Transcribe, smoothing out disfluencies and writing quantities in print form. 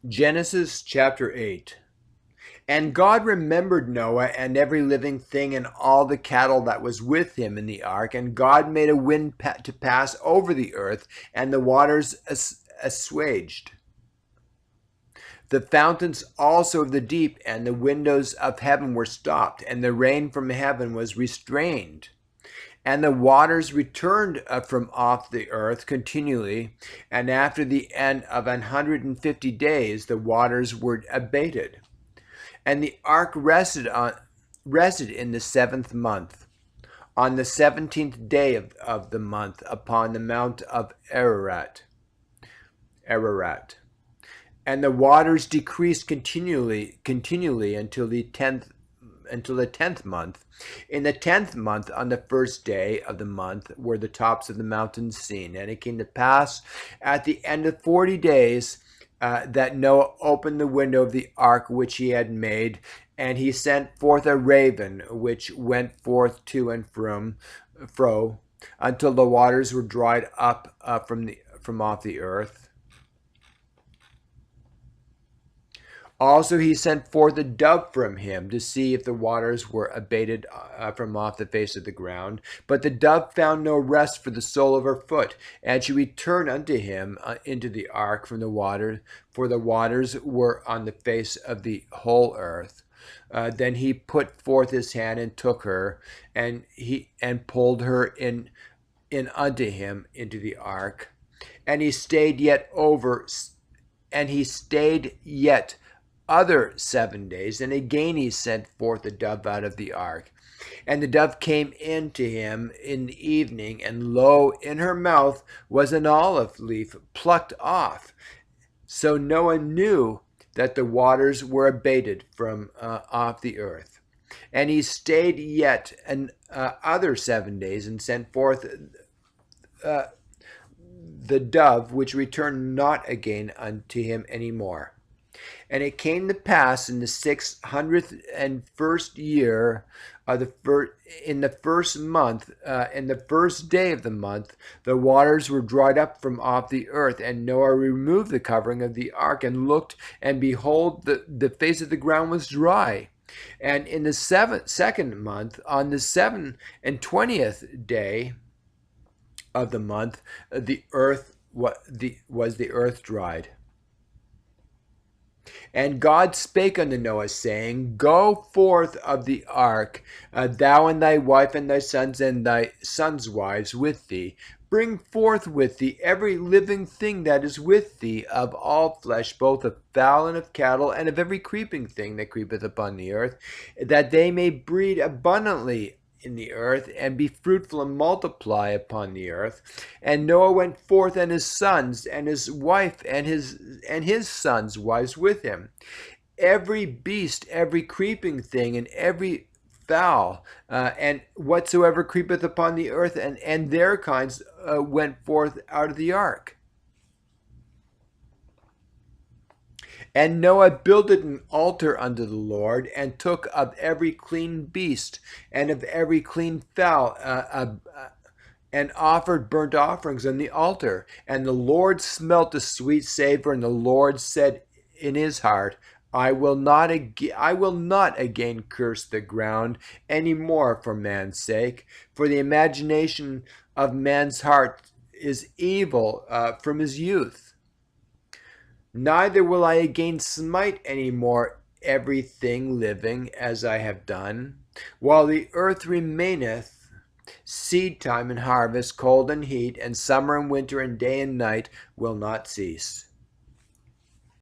Genesis chapter 8. And God remembered Noah and every living thing and all the cattle that was with him in the ark. And God made a wind to pass over the earth, and the waters assuaged. The fountains also of the deep and the windows of heaven were stopped, and the rain from heaven was restrained. And the waters returned from off the earth continually, and after the end of 150 days the waters were abated. And the ark rested in the seventh month, on the 17th day of the month, upon the mount of Ararat. And the waters decreased continually until the tenth month. In the 10th month, on the first day of the month, were the tops of the mountains seen. And it came to pass at the end of 40 days that Noah opened the window of the ark which he had made, and he sent forth a raven, which went forth to and fro, until the waters were dried up from off the earth. Also he sent forth a dove from him to see if the waters were abated from off the face of the ground. But the dove found no rest for the sole of her foot, and she returned unto him into the ark from the water, for the waters were on the face of the whole earth. Then he put forth his hand and took her, and pulled her in unto him into the ark. And he stayed yet other 7 days, and again he sent forth the dove out of the ark. And the dove came in to him in the evening, and lo, in her mouth was an olive leaf plucked off. So Noah knew that the waters were abated from off the earth. And he stayed yet other 7 days, and sent forth the dove, which returned not again unto him any more. And it came to pass in the 601st year, in the first month, in the first day of the month, the waters were dried up from off the earth. And Noah removed the covering of the ark, and looked, and behold, the face of the ground was dry. And in the second month, on the 27th day of the month, the earth dried. And God spake unto Noah, saying, Go forth of the ark, thou and thy wife and thy sons' wives with thee. Bring forth with thee every living thing that is with thee of all flesh, both of fowl and of cattle, and of every creeping thing that creepeth upon the earth, that they may breed abundantly in the earth, and be fruitful and multiply upon the earth. And Noah went forth, and his sons, and his wife, and his sons' wives with him. Every beast, every creeping thing, and every fowl, and whatsoever creepeth upon the earth, and their kinds went forth out of the ark. And Noah builded an altar unto the Lord, and took of every clean beast and of every clean fowl, and offered burnt offerings on the altar. And the Lord smelt a sweet savor, and the Lord said in his heart, I will not again curse the ground any more for man's sake, for the imagination of man's heart is evil from his youth. Neither will I again smite any more everything living as I have done. While the earth remaineth, seed time and harvest, cold and heat, and summer and winter, and day and night will not cease.